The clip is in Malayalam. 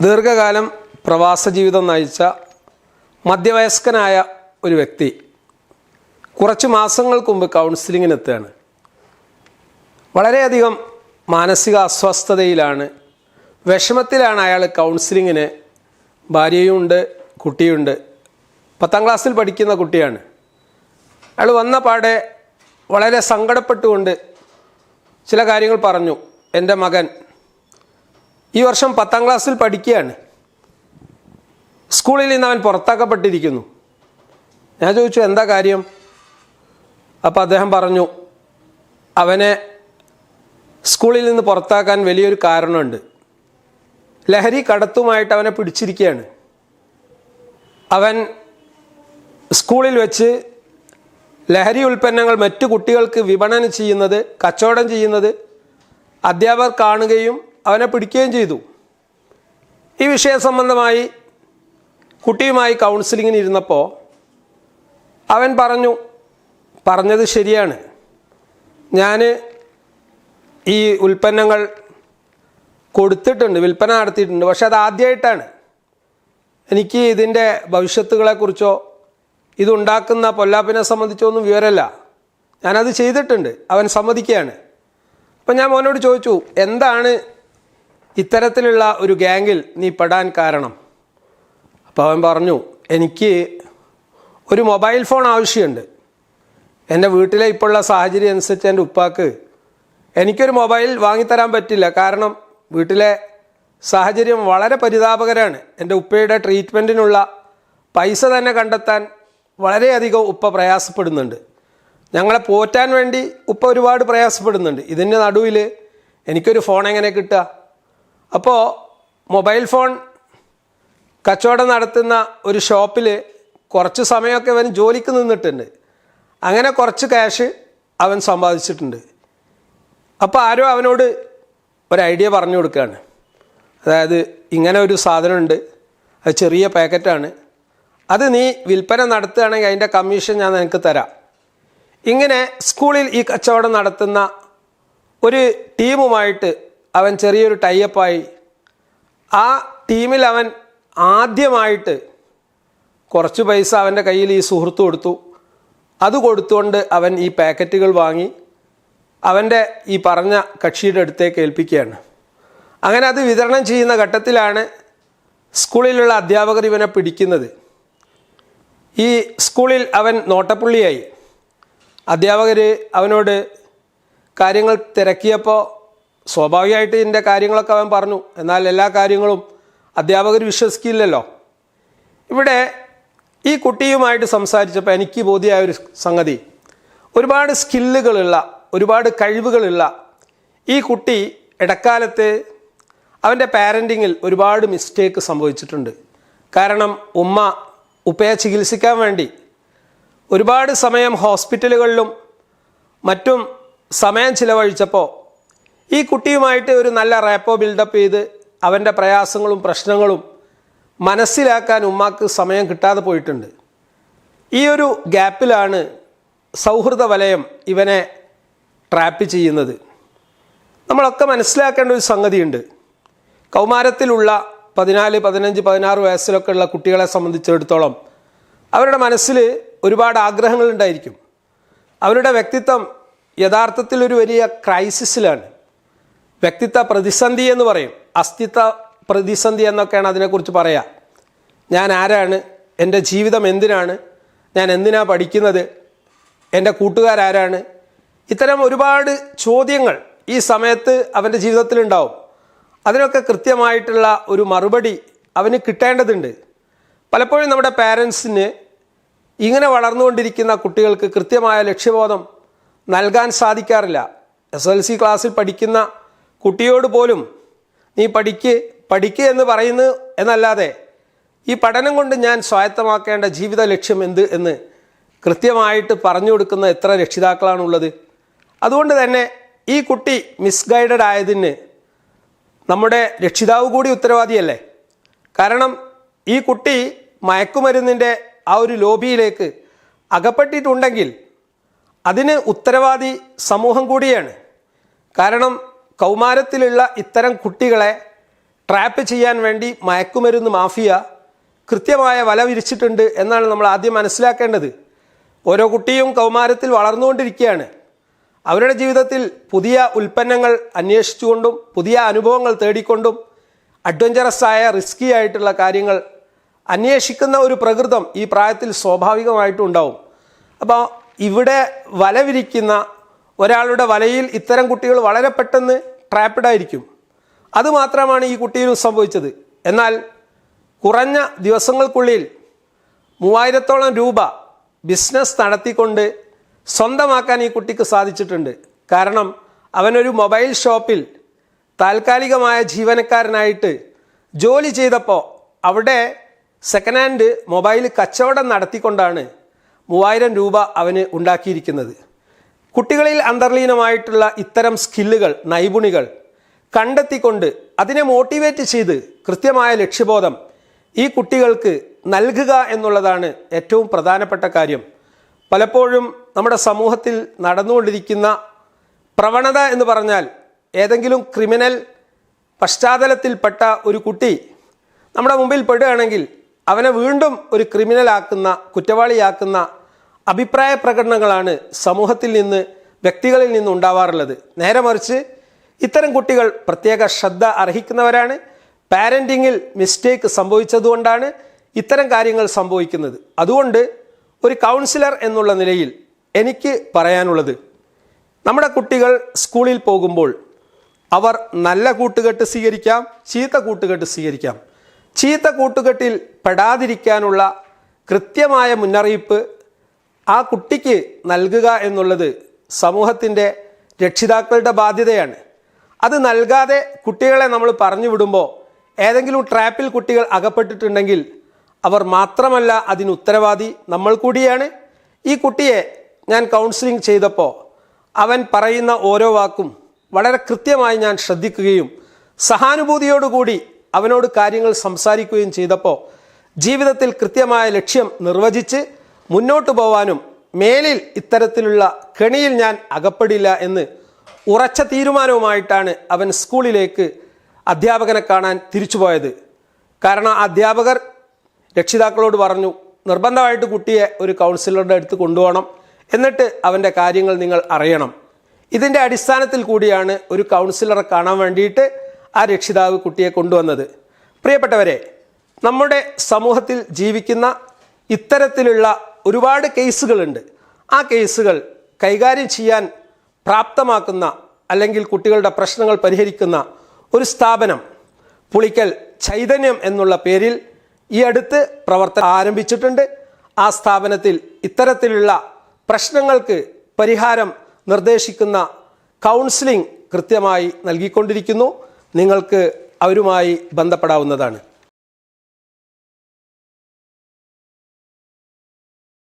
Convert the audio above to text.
ദീർഘകാലം പ്രവാസ ജീവിതം നയിച്ച മധ്യവയസ്കനായ ഒരു വ്യക്തി കുറച്ച് മാസങ്ങൾക്ക് മുമ്പ് കൗൺസിലിങ്ങിനെത്തുകയാണ്. വളരെയധികം മാനസിക അസ്വസ്ഥതയിലാണ്, വിഷമത്തിലാണ് അയാൾ. കൗൺസിലിങ്ങിന് ഭാര്യയുമുണ്ട്, കുട്ടിയുണ്ട്. 10ാം ക്ലാസ്സിൽ പഠിക്കുന്ന കുട്ടിയാണ്. അയാൾ വന്ന പാടെ വളരെ സങ്കടപ്പെട്ടുകൊണ്ട് ചില കാര്യങ്ങൾ പറഞ്ഞു. എൻ്റെ മകൻ ഈ വർഷം 10ാം ക്ലാസ്സിൽ പഠിക്കുകയാണ്. സ്കൂളിൽ നിന്ന് അവൻ പുറത്താക്കപ്പെട്ടിരിക്കുന്നു. ഞാൻ ചോദിച്ചു, എന്താ കാര്യം? അപ്പോൾ അദ്ദേഹം പറഞ്ഞു, അവനെ സ്കൂളിൽ നിന്ന് പുറത്താക്കാൻ വലിയൊരു കാരണമുണ്ട്. ലഹരി കടത്തുമായിട്ട് അവനെ പിടിച്ചിരിക്കുകയാണ്. അവൻ സ്കൂളിൽ വെച്ച് ലഹരി ഉൽപ്പന്നങ്ങൾ മറ്റു കുട്ടികൾക്ക് വിപണനം ചെയ്യുന്നത്, കച്ചവടം ചെയ്യുന്നത് അധ്യാപകർ കാണുകയും അവനെ പിടിക്കുകയും ചെയ്തു. ഈ വിഷയ സംബന്ധമായി കുട്ടിയുമായി കൗൺസിലിങ്ങിന് ഇരുന്നപ്പോൾ അവൻ പറഞ്ഞത് ശരിയാണ്, ഞാൻ ഈ ഉൽപ്പന്നങ്ങൾ കൊടുത്തിട്ടുണ്ട്, വിൽപ്പന നടത്തിയിട്ടുണ്ട്. പക്ഷെ അത് ആദ്യമായിട്ടാണ്. എനിക്ക് ഇതിൻ്റെ ഭവിഷ്യത്തുകളെക്കുറിച്ചോ ഇതുണ്ടാക്കുന്ന പൊല്ലാപ്പിനെ സംബന്ധിച്ചോ ഒന്നും വിവരമില്ല. ഞാനത് ചെയ്തിട്ടുണ്ട്. അവൻ സമ്മതിക്കുകയാണ്. അപ്പം ഞാൻ മോനോട് ചോദിച്ചു, എന്താണ് ഇത്തരത്തിലുള്ള ഒരു ഗ്യാങ്ങിൽ നീ പെടാൻ കാരണം? അപ്പോൾ അവൻ പറഞ്ഞു, എനിക്ക് ഒരു മൊബൈൽ ഫോൺ ആവശ്യമുണ്ട്. എൻ്റെ വീട്ടിലെ ഇപ്പോഴുള്ള സാഹചര്യം അനുസരിച്ച് എൻ്റെ ഉപ്പാക്ക് എനിക്കൊരു മൊബൈൽ വാങ്ങിത്തരാൻ പറ്റില്ല. കാരണം വീട്ടിലെ സാഹചര്യം വളരെ പരിതാപകരമാണ്. എൻ്റെ ഉപ്പയുടെ ട്രീറ്റ്മെൻറ്റിനുള്ള പൈസ തന്നെ കണ്ടെത്താൻ വളരെയധികം ഉപ്പ പ്രയാസപ്പെടുന്നുണ്ട്. ഞങ്ങളെ പോറ്റാൻ വേണ്ടി ഉപ്പ ഒരുപാട് പ്രയാസപ്പെടുന്നുണ്ട്. ഇതിൻ്റെ നടുവിൽ എനിക്കൊരു ഫോൺ എങ്ങനെ കിട്ടുക? അപ്പോൾ മൊബൈൽ ഫോൺ കച്ചവടം നടത്തുന്ന ഒരു ഷോപ്പിൽ കുറച്ച് സമയമൊക്കെ അവൻ ജോലിക്ക് നിന്നിട്ടുണ്ട്. അങ്ങനെ കുറച്ച് ക്യാഷ് അവൻ സമ്പാദിച്ചിട്ടുണ്ട്. അപ്പോൾ ആരോ അവനോട് ഒരു ഐഡിയ പറഞ്ഞു കൊടുക്കുകയാണ്. അതായത്, ഇങ്ങനെ ഒരു സാധനമുണ്ട്, അത് ചെറിയ പാക്കറ്റാണ്, അത് നീ വിൽപ്പന നടത്തുകയാണെങ്കിൽ അതിൻ്റെ കമ്മീഷൻ ഞാൻ നിനക്ക് തരാം. ഇങ്ങനെ സ്കൂളിൽ ഈ കച്ചവടം നടത്തുന്ന ഒരു ടീമുമായിട്ട് അവൻ ചെറിയൊരു ടൈപ്പായി. ആ ടീമിൽ അവൻ ആദ്യമായിട്ട് കുറച്ച് പൈസ അവൻ്റെ കയ്യിൽ ഈ സുഹൃത്ത് കൊടുത്തു. അത് കൊടുത്തുകൊണ്ട് അവൻ ഈ പാക്കറ്റുകൾ വാങ്ങി അവൻ്റെ ഈ പറഞ്ഞ കക്ഷിയുടെ അടുത്തേക്ക് ഏൽപ്പിക്കുകയാണ്. അങ്ങനെ അത് വിതരണം ചെയ്യുന്ന ഘട്ടത്തിലാണ് സ്കൂളിലുള്ള അധ്യാപകർ ഇവനെ പിടിക്കുന്നത്. ഈ സ്കൂളിൽ അവൻ നോട്ടപ്പുള്ളിയായി. അധ്യാപകർ അവനോട് കാര്യങ്ങൾ തിരക്കിയപ്പോൾ സ്വാഭാവികമായിട്ട് ഇതിൻ്റെ കാര്യങ്ങളൊക്കെ അവൻ പറഞ്ഞു. എന്നാൽ എല്ലാ കാര്യങ്ങളും അധ്യാപകർ വിശ്വസിക്കില്ലല്ലോ. ഇവിടെ ഈ കുട്ടിയുമായിട്ട് സംസാരിച്ചപ്പോൾ എനിക്ക് ബോധ്യമായ ഒരു സംഗതി, ഒരുപാട് സ്കില്ലുകളുള്ള, ഒരുപാട് കഴിവുകളുള്ള ഈ കുട്ടി ഇടക്കാലത്ത് അവൻ്റെ പാരൻറ്റിങ്ങിൽ ഒരുപാട് മിസ്റ്റേക്ക് സംഭവിച്ചിട്ടുണ്ട്. കാരണം ഉപ്പയെ ചികിത്സിക്കാൻ വേണ്ടി ഒരുപാട് സമയം ഹോസ്പിറ്റലുകളിലും മറ്റും സമയം ചിലവഴിച്ചപ്പോൾ ഈ കുട്ടിയുമായിട്ട് ഒരു നല്ല റാപ്പോ ബിൽഡപ്പ് ചെയ്ത് അവൻ്റെ പ്രയാസങ്ങളും പ്രശ്നങ്ങളും മനസ്സിലാക്കാൻ ഉമ്മാക്ക് സമയം കിട്ടാതെ പോയിട്ടുണ്ട്. ഈ ഒരു ഗ്യാപ്പിലാണ് സൗഹൃദ വലയം ഇവനെ ട്രാപ്പ് ചെയ്യുന്നത്. നമ്മളൊക്കെ മനസ്സിലാക്കേണ്ട ഒരു സംഗതിയുണ്ട്. കൗമാരത്തിലുള്ള 14, 15, 16 വയസ്സിലൊക്കെ ഉള്ള കുട്ടികളെ സംബന്ധിച്ചിടത്തോളം അവരുടെ മനസ്സിൽ ഒരുപാട് ആഗ്രഹങ്ങളുണ്ടായിരിക്കും. അവരുടെ വ്യക്തിത്വം യഥാർത്ഥത്തിൽ ഒരു വലിയ ക്രൈസിസിലാണ്. വ്യക്തിത്വ പ്രതിസന്ധി എന്ന് പറയും, അസ്തിത്വ പ്രതിസന്ധി എന്നൊക്കെയാണ് അതിനെക്കുറിച്ച് പറയുക. ഞാൻ ആരാണ്? എൻ്റെ ജീവിതം എന്തിനാണ്? ഞാൻ എന്തിനാണ് പഠിക്കുന്നത്? എൻ്റെ കൂട്ടുകാരാരാണ്? ഇത്തരം ഒരുപാട് ചോദ്യങ്ങൾ ഈ സമയത്ത് അവൻ്റെ ജീവിതത്തിലുണ്ടാവും. അതിനൊക്കെ കൃത്യമായിട്ടുള്ള ഒരു മറുപടി അവന് കിട്ടേണ്ടതുണ്ട്. പലപ്പോഴും നമ്മുടെ പാരൻസിന് ഇങ്ങനെ വളർന്നുകൊണ്ടിരിക്കുന്ന കുട്ടികൾക്ക് കൃത്യമായ ലക്ഷ്യബോധം നൽകാൻ സാധിക്കാറില്ല. SLC ക്ലാസ്സിൽ പഠിക്കുന്ന കുട്ടിയോട് പോലും നീ പഠിക്ക് എന്ന് പറയുന്നു എന്നല്ലാതെ ഈ പഠനം കൊണ്ട് ഞാൻ സ്വായത്തമാക്കേണ്ട ജീവിത ലക്ഷ്യം എന്ത് എന്ന് കൃത്യമായിട്ട് പറഞ്ഞു കൊടുക്കുന്ന എത്ര രക്ഷിതാക്കളാണുള്ളത്? അതുകൊണ്ട് തന്നെ ഈ കുട്ടി മിസ്ഗൈഡഡ് ആയതിന് നമ്മുടെ രക്ഷിതാവ് കൂടി ഉത്തരവാദിയല്ലേ? കാരണം ഈ കുട്ടി മയക്കുമരുന്നിൻ്റെ ആ ഒരു ലോബിയിലേക്ക് അകപ്പെട്ടിട്ടുണ്ടെങ്കിൽ അതിന് ഉത്തരവാദി സമൂഹം കൂടിയാണ്. കാരണം കൗമാരത്തിലുള്ള ഇത്തരം കുട്ടികളെ ട്രാപ്പ് ചെയ്യാൻ വേണ്ടി മയക്കുമരുന്ന് മാഫിയ കൃത്യമായ വല വിരിച്ചിട്ടുണ്ട് എന്നാണ് നമ്മൾ ആദ്യം മനസ്സിലാക്കേണ്ടത്. ഓരോ കുട്ടിയും കൗമാരത്തിൽ വളർന്നുകൊണ്ടിരിക്കുകയാണ്. അവരുടെ ജീവിതത്തിൽ പുതിയ ഉൽപ്പന്നങ്ങൾ അന്വേഷിച്ചുകൊണ്ടും പുതിയ അനുഭവങ്ങൾ തേടിക്കൊണ്ടും അഡ്വഞ്ചറസ് ആയ റിസ്കി ആയിട്ടുള്ള കാര്യങ്ങൾ അന്വേഷിക്കുന്ന ഒരു പ്രകൃതം ഈ പ്രായത്തിൽ സ്വാഭാവികമായിട്ടും ഉണ്ടാവും. അപ്പോൾ ഇവിടെ വല വിരിക്കുന്ന ഒരാളുടെ വലയിൽ ഇത്തരം കുട്ടികൾ വളരെ പെട്ടെന്ന് ട്രാപ്പിഡായിരിക്കും. അതുമാത്രമാണ് ഈ കുട്ടിയിലും സംഭവിച്ചത്. എന്നാൽ കുറഞ്ഞ ദിവസങ്ങൾക്കുള്ളിൽ 3000-ഓളം രൂപ ബിസിനസ് നടത്തിക്കൊണ്ട് സ്വന്തമാക്കാൻ ഈ കുട്ടിക്ക് സാധിച്ചിട്ടുണ്ട്. കാരണം അവനൊരു മൊബൈൽ ഷോപ്പിൽ താൽക്കാലികമായ ജീവനക്കാരനായിട്ട് ജോലി ചെയ്തപ്പോൾ അവിടെ സെക്കൻഡ് ഹാൻഡ് മൊബൈൽ കച്ചവടം നടത്തിക്കൊണ്ടാണ് 3000 രൂപ അവന് ഉണ്ടാക്കിയിരിക്കുന്നത്. കുട്ടികളിൽ അന്തർലീനമായിട്ടുള്ള ഇത്തരം സ്കില്ലുകൾ, നൈപുണികൾ കണ്ടെത്തിക്കൊണ്ട് അതിനെ മോട്ടിവേറ്റ് ചെയ്ത് കൃത്യമായ ലക്ഷ്യബോധം ഈ കുട്ടികൾക്ക് നൽകുക എന്നുള്ളതാണ് ഏറ്റവും പ്രധാനപ്പെട്ട കാര്യം. പലപ്പോഴും നമ്മുടെ സമൂഹത്തിൽ നടന്നുകൊണ്ടിരിക്കുന്ന പ്രവണത എന്ന് പറഞ്ഞാൽ ഏതെങ്കിലും ക്രിമിനൽ പശ്ചാത്തലത്തിൽപ്പെട്ട ഒരു കുട്ടി നമ്മുടെ മുമ്പിൽ പെടുകയാണെങ്കിൽ അവനെ വീണ്ടും ഒരു ക്രിമിനലാക്കുന്ന, കുറ്റവാളിയാക്കുന്ന അഭിപ്രായ പ്രകടനങ്ങളാണ് സമൂഹത്തിൽ നിന്ന്, വ്യക്തികളിൽ നിന്ന് ഉണ്ടാവാറുള്ളത്. നേരെ മറിച്ച് ഇത്തരം കുട്ടികൾ പ്രത്യേക ശ്രദ്ധ അർഹിക്കുന്നവരാണ്. പാരൻറ്റിങ്ങിൽ മിസ്റ്റേക്ക് സംഭവിച്ചതുകൊണ്ടാണ് ഇത്തരം കാര്യങ്ങൾ സംഭവിക്കുന്നത്. അതുകൊണ്ട് ഒരു കൗൺസിലർ എന്നുള്ള നിലയിൽ എനിക്ക് പറയാനുള്ളത്, നമ്മുടെ കുട്ടികൾ സ്കൂളിൽ പോകുമ്പോൾ അവർ നല്ല കൂട്ടുകെട്ട് സ്വീകരിക്കാം, ചീത്ത കൂട്ടുകെട്ട് സ്വീകരിക്കാം. ചീത്ത കൂട്ടുകെട്ടിൽ പെടാതിരിക്കാനുള്ള കൃത്യമായ മുന്നറിയിപ്പ് ആ കുട്ടിക്ക് നൽകുക എന്നുള്ളത് സമൂഹത്തിൻ്റെ രക്ഷിതാക്കളുടെ ബാധ്യതയാണ്. അത് നൽകാതെ കുട്ടികളെ നമ്മൾ പറഞ്ഞു വിടുമ്പോൾ ഏതെങ്കിലും ട്രാപ്പിൽ കുട്ടികൾ അകപ്പെട്ടിട്ടുണ്ടെങ്കിൽ അവർ മാത്രമല്ല അതിന് ഉത്തരവാദി, നമ്മൾ കൂടിയാണ്. ഈ കുട്ടിയെ ഞാൻ കൗൺസിലിംഗ് ചെയ്തപ്പോൾ അവൻ പറയുന്ന ഓരോ വാക്കും വളരെ കൃത്യമായി ഞാൻ ശ്രദ്ധിക്കുകയും സഹാനുഭൂതിയോടുകൂടി അവനോട് കാര്യങ്ങൾ സംസാരിക്കുകയും ചെയ്തപ്പോൾ ജീവിതത്തിൽ കൃത്യമായ ലക്ഷ്യം നിർവചിച്ച് മുന്നോട്ട് പോവാനും മേലിൽ ഇത്തരത്തിലുള്ള കെണിയിൽ ഞാൻ അകപ്പെടില്ല എന്ന് ഉറച്ച തീരുമാനവുമായിട്ടാണ് അവൻ സ്കൂളിലേക്ക് അധ്യാപകനെ കാണാൻ തിരിച്ചുപോയത്. കാരണം അധ്യാപകർ രക്ഷിതാക്കളോട് പറഞ്ഞു, നിർബന്ധമായിട്ട് കുട്ടിയെ ഒരു കൗൺസിലറുടെ അടുത്ത് കൊണ്ടുപോകണം, എന്നിട്ട് അവൻ്റെ കാര്യങ്ങൾ നിങ്ങൾ അറിയണം. ഇതിൻ്റെ അടിസ്ഥാനത്തിൽ കൂടിയാണ് ഒരു കൗൺസിലറെ കാണാൻ വേണ്ടിയിട്ട് ആ രക്ഷിതാവ് കുട്ടിയെ കൊണ്ടുവന്നത്. പ്രിയപ്പെട്ടവരെ, നമ്മുടെ സമൂഹത്തിൽ ജീവിക്കുന്ന ഇത്തരത്തിലുള്ള ഒരുപാട് കേസുകളുണ്ട്. ആ കേസുകൾ കൈകാര്യം ചെയ്യാൻ പ്രാപ്തമാക്കുന്ന അല്ലെങ്കിൽ കുട്ടികളുടെ പ്രശ്നങ്ങൾ പരിഹരിക്കുന്ന ഒരു സ്ഥാപനം പുളിക്കൽ ചൈതന്യം എന്നുള്ള പേരിൽ ഈ അടുത്ത് പ്രവർത്തനം ആരംഭിച്ചിട്ടുണ്ട്. ആ സ്ഥാപനത്തിൽ ഇത്തരത്തിലുള്ള പ്രശ്നങ്ങൾക്ക് പരിഹാരം നിർദ്ദേശിക്കുന്ന കൗൺസിലിംഗ് കൃത്യമായി നൽകിക്കൊണ്ടിരിക്കുന്നു. നിങ്ങൾക്ക് അവരുമായി ബന്ധപ്പെടാവുന്നതാണ്.